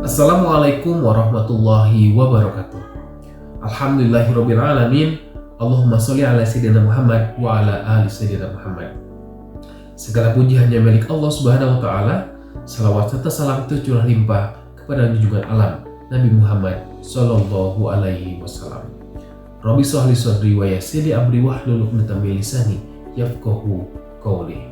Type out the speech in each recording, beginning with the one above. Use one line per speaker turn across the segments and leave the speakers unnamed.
Assalamualaikum warahmatullahi wabarakatuh. Alhamdulillahirabbil alamin. Allahumma sholli ala sayyidina Muhammad wa ala ali sayyidina Muhammad. Segala puji hanya milik Allah Subhanahu wa taala. Salawat serta salam tercurah limpah kepada junjungan alam Nabi Muhammad sallallahu alaihi wasallam. Rabbi shrah li sadri wa yassir li amri wahlul 'uqdatam min lisani yafqahu qawli.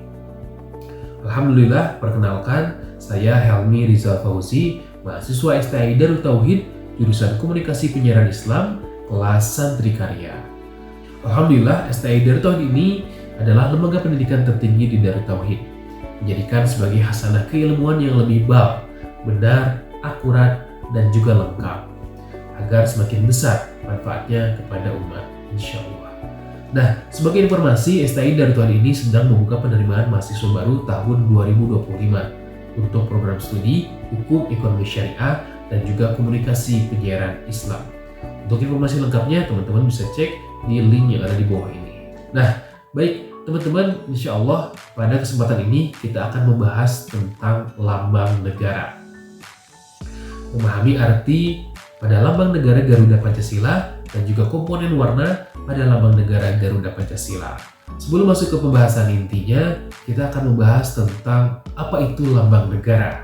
Alhamdulillah, perkenalkan saya Helmi Rizal Fauzi, mahasiswa STI Darut Tauhid, jurusan Komunikasi Penyiaran Islam, kelas Santri Karya. Alhamdulillah, STI Darut Tauhid ini adalah lembaga pendidikan tertinggi di Darut Tauhid, menjadikan sebagai hasanah keilmuan yang lebih benar, akurat, dan juga lengkap, agar semakin besar manfaatnya kepada umat, insya Allah. Nah, sebagai informasi, STI Darut Tauhid ini sedang membuka penerimaan mahasiswa baru tahun 2025 untuk program studi Hukum Ekonomi Syariah dan juga Komunikasi Penyiaran Islam. Untuk informasi lengkapnya, teman-teman bisa cek di link yang ada di bawah ini. Nah, baik teman-teman, insya Allah pada kesempatan ini kita akan membahas tentang lambang negara. Memahami arti pada lambang negara Garuda Pancasila dan juga komponen warna pada lambang negara Garuda Pancasila. Sebelum masuk ke pembahasan intinya, kita akan membahas tentang apa itu lambang negara.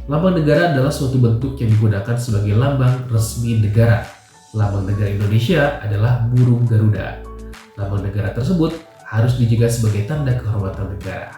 Lambang negara adalah suatu bentuk yang digunakan sebagai lambang resmi negara. Lambang negara Indonesia adalah burung Garuda. Lambang negara tersebut harus dijaga sebagai tanda kehormatan negara.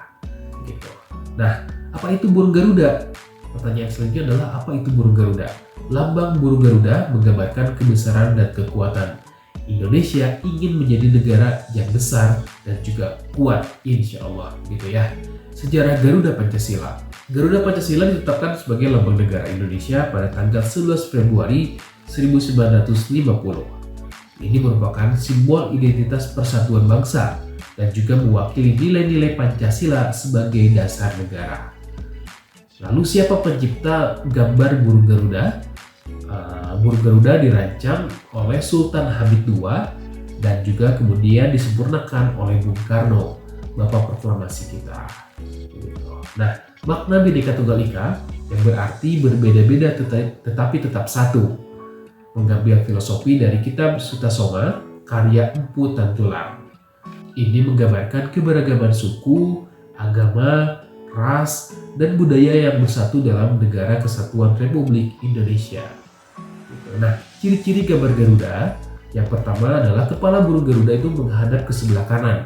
Gitu. Nah, apa itu burung Garuda? Pertanyaan selanjutnya adalah apa itu burung Garuda? Lambang burung Garuda menggambarkan kebesaran dan kekuatan. Indonesia ingin menjadi negara yang besar dan juga kuat, insya Allah, gitu ya. Sejarah Garuda Pancasila. Garuda Pancasila ditetapkan sebagai lambang negara Indonesia pada tanggal 11 Februari 1950. Ini merupakan simbol identitas persatuan bangsa dan juga mewakili nilai-nilai Pancasila sebagai dasar negara. Lalu siapa pencipta gambar burung Garuda? Burung Garuda dirancang oleh Sultan Hamid II dan juga kemudian disempurnakan oleh Bung Karno, Bapak Proklamasi kita. Nah, makna Bhinneka Tunggal Ika yang berarti berbeda-beda tetapi tetap satu, mengambil filosofi dari kitab Sutasoma karya Empu Tantular. Ini menggambarkan keberagaman suku, agama, ras, dan budaya yang bersatu dalam Negara Kesatuan Republik Indonesia. Nah, ciri-ciri gambar Garuda, yang pertama adalah kepala burung Garuda itu menghadap ke sebelah kanan.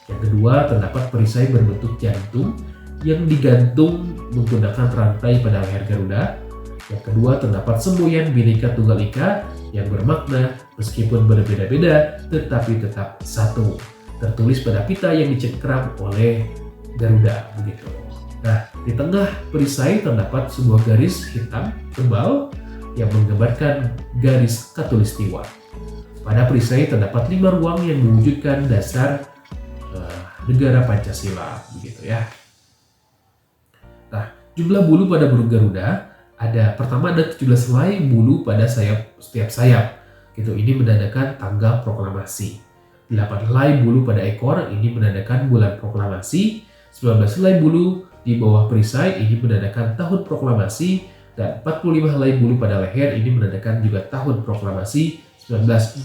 Yang kedua, terdapat perisai berbentuk jantung yang digantung menggunakan rantai pada leher Garuda. Yang kedua, terdapat semboyan Bhinneka Tunggal Ika yang bermakna meskipun berbeda-beda tetapi tetap satu, tertulis pada pita yang dicengkram oleh Garuda, begitu. Nah, di tengah perisai terdapat sebuah garis hitam tebal yang menggambarkan garis Katulistiwa. Pada perisai terdapat 5 ruang yang mewujudkan dasar negara Pancasila, begitu ya. Nah, jumlah bulu pada burung Garuda pertama ada 17 helai bulu pada setiap sayap. Gitu, ini menandakan tanggal proklamasi. 8 helai bulu pada ekor, ini menandakan bulan proklamasi. 19 helai bulu di bawah perisai, ini menandakan tahun proklamasi. Dan 45 helai bulu pada leher, ini menandakan juga tahun proklamasi 1945,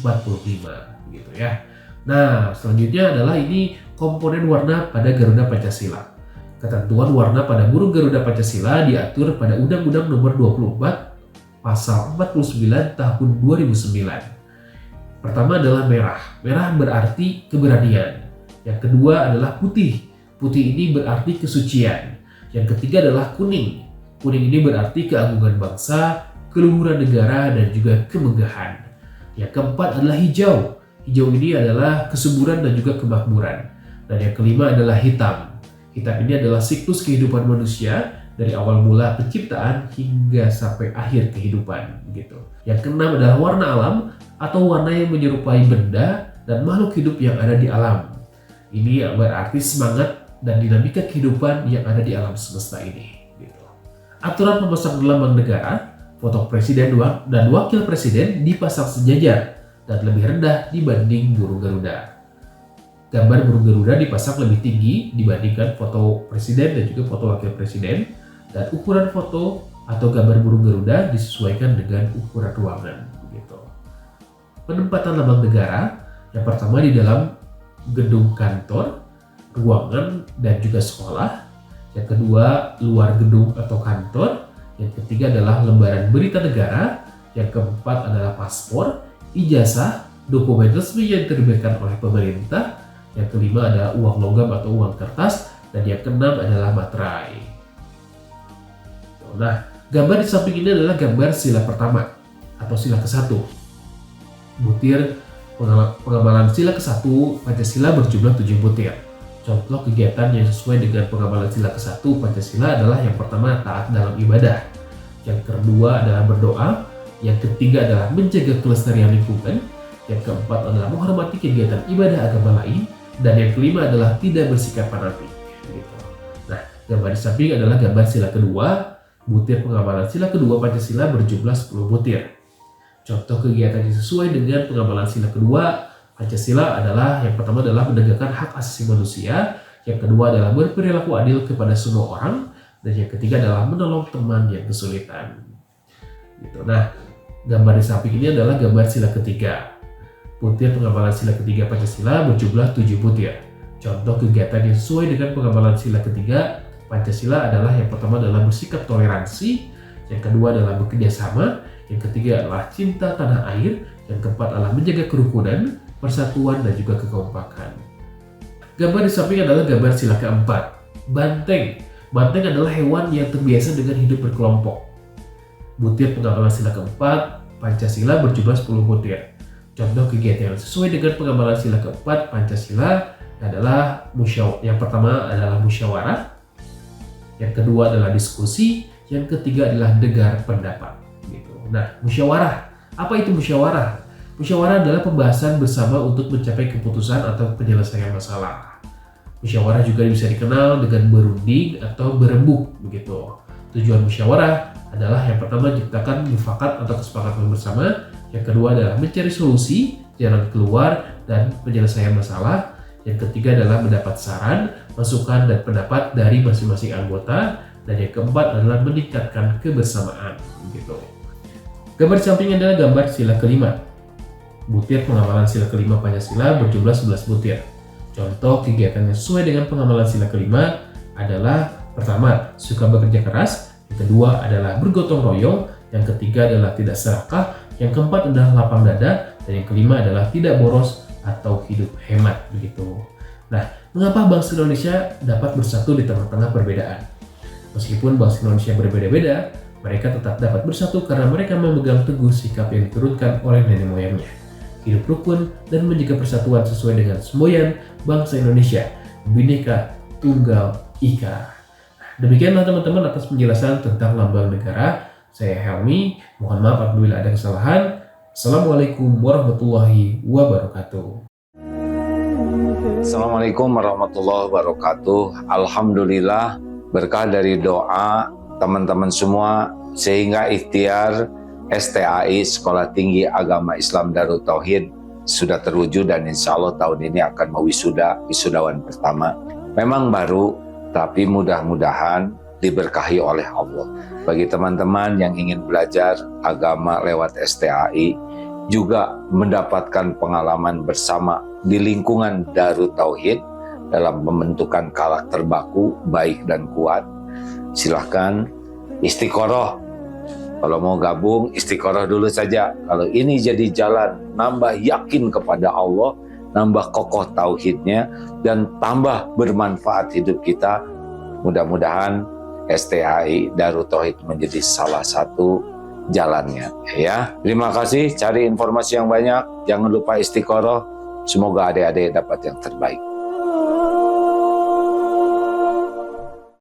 gitu ya. Nah, selanjutnya adalah ini komponen warna pada Garuda Pancasila. Ketentuan warna pada burung Garuda Pancasila diatur pada Undang-Undang Nomor 24 Pasal 49 Tahun 2009. Pertama adalah merah. Merah berarti keberanian. Yang kedua adalah putih. Putih ini berarti kesucian. Yang ketiga adalah kuning. Kuning ini berarti keagungan bangsa, keluhuran negara, dan juga kemegahan. Yang keempat adalah hijau. Hijau ini adalah kesuburan dan juga kemakmuran. Dan yang kelima adalah hitam. Hitam ini adalah siklus kehidupan manusia dari awal mula penciptaan hingga sampai akhir kehidupan, gitu. Yang keenam adalah warna alam atau warna yang menyerupai benda dan makhluk hidup yang ada di alam. Ini berarti semangat dan dinamika kehidupan yang ada di alam semesta ini. Aturan pemasangan lambang negara, foto presiden dan wakil presiden dipasang sejajar dan lebih rendah dibanding burung Garuda. Gambar burung Garuda dipasang lebih tinggi dibandingkan foto presiden dan juga foto wakil presiden, dan ukuran foto atau gambar burung Garuda disesuaikan dengan ukuran ruangan. Begitu. Penempatan lambang negara yang pertama di dalam gedung kantor, ruangan, dan juga sekolah. Yang kedua, luar gedung atau kantor. Yang ketiga adalah lembaran berita negara. Yang keempat adalah paspor, ijazah, dokumen resmi yang diterbitkan oleh pemerintah. Yang kelima adalah uang logam atau uang kertas. Dan yang keenam adalah materai. Nah, gambar di samping ini adalah gambar sila pertama atau sila ke-1. Butir pengamalan sila ke-1 Pancasila berjumlah 7 butir. Contoh kegiatan yang sesuai dengan pengamalan sila ke-1 Pancasila adalah yang pertama taat dalam ibadah, yang kedua adalah berdoa, yang ketiga adalah menjaga kelestarian lingkungan, yang keempat adalah menghormati kegiatan ibadah agama lain, dan yang kelima adalah tidak bersikap fanatik. Nah, gambar di samping adalah gambar sila kedua, butir pengamalan sila kedua Pancasila berjumlah 10 butir. Contoh kegiatan yang sesuai dengan pengamalan sila kedua Pancasila adalah yang pertama adalah menegakkan hak asasi manusia, yang kedua adalah berperilaku adil kepada semua orang, dan yang ketiga adalah menolong teman yang kesulitan. Gitu. Nah, gambar di samping ini adalah gambar sila ketiga. Butir pengamalan sila ketiga Pancasila berjumlah 7 butir. Contoh kegiatan yang sesuai dengan pengamalan sila ketiga Pancasila adalah yang pertama adalah bersikap toleransi, yang kedua adalah bekerja sama, yang ketiga adalah cinta tanah air, yang keempat adalah menjaga kerukunan, persatuan, dan juga kekompakan. Gambar di samping adalah gambar sila keempat, banteng. Banteng adalah hewan yang terbiasa dengan hidup berkelompok. Butir pengamalan sila keempat Pancasila berjumlah 10 butir. Contoh kegiatan yang sesuai dengan pengamalan sila keempat Pancasila adalah yang pertama adalah musyawarah, yang kedua adalah diskusi, yang ketiga adalah dengar pendapat. Gitu. Nah, musyawarah. Apa itu musyawarah? Musyawarah adalah pembahasan bersama untuk mencapai keputusan atau penyelesaian masalah. Musyawarah juga bisa dikenal dengan berunding atau berembuk. Begitu. Tujuan musyawarah adalah yang pertama menciptakan mufakat atau kesepakatan bersama, yang kedua adalah mencari solusi, jalan keluar, dan penyelesaian masalah. Yang ketiga adalah mendapat saran, masukan, dan pendapat dari masing-masing anggota. Dan yang keempat adalah meningkatkan kebersamaan. Begitu. Gambar di samping adalah gambar sila kelima. Butir pengamalan sila kelima Pancasila berjumlah 11 butir. Contoh kegiatan yang sesuai dengan pengamalan sila kelima adalah pertama, suka bekerja keras, yang kedua adalah bergotong royong, yang ketiga adalah tidak serakah, yang keempat adalah lapang dada, dan yang kelima adalah tidak boros atau hidup hemat. Begitu. Nah, mengapa bangsa Indonesia dapat bersatu di tengah-tengah perbedaan? Meskipun bangsa Indonesia berbeda-beda, mereka tetap dapat bersatu karena mereka memegang teguh sikap yang diturunkan oleh nenek moyangnya. Hidup rukun dan menjaga persatuan sesuai dengan semboyan bangsa Indonesia, Bhinneka Tunggal Ika. Demikianlah teman-teman atas penjelasan tentang lambang negara. Saya Helmi, mohon maaf apabila ada kesalahan. Assalamualaikum warahmatullahi wabarakatuh.
Assalamualaikum warahmatullahi wabarakatuh. Alhamdulillah, berkah dari doa teman-teman semua sehingga ikhtiar STAI Sekolah Tinggi Agama Islam Darut Tauhid sudah terwujud dan insya Allah tahun ini akan wisudawan pertama. Memang baru, tapi mudah-mudahan diberkahi oleh Allah. Bagi teman-teman yang ingin belajar agama lewat STAI, juga mendapatkan pengalaman bersama di lingkungan Darut Tauhid dalam pembentukan karakter baku, baik dan kuat. Silahkan istiqoroh. Kalau mau gabung, istiqoroh dulu saja. Kalau ini jadi jalan, nambah yakin kepada Allah, nambah kokoh tauhidnya, dan tambah bermanfaat hidup kita. Mudah-mudahan STAI Darut Tauhid menjadi salah satu jalannya. Ya, terima kasih. Cari informasi yang banyak. Jangan lupa istiqoroh. Semoga adik-adik dapat yang terbaik.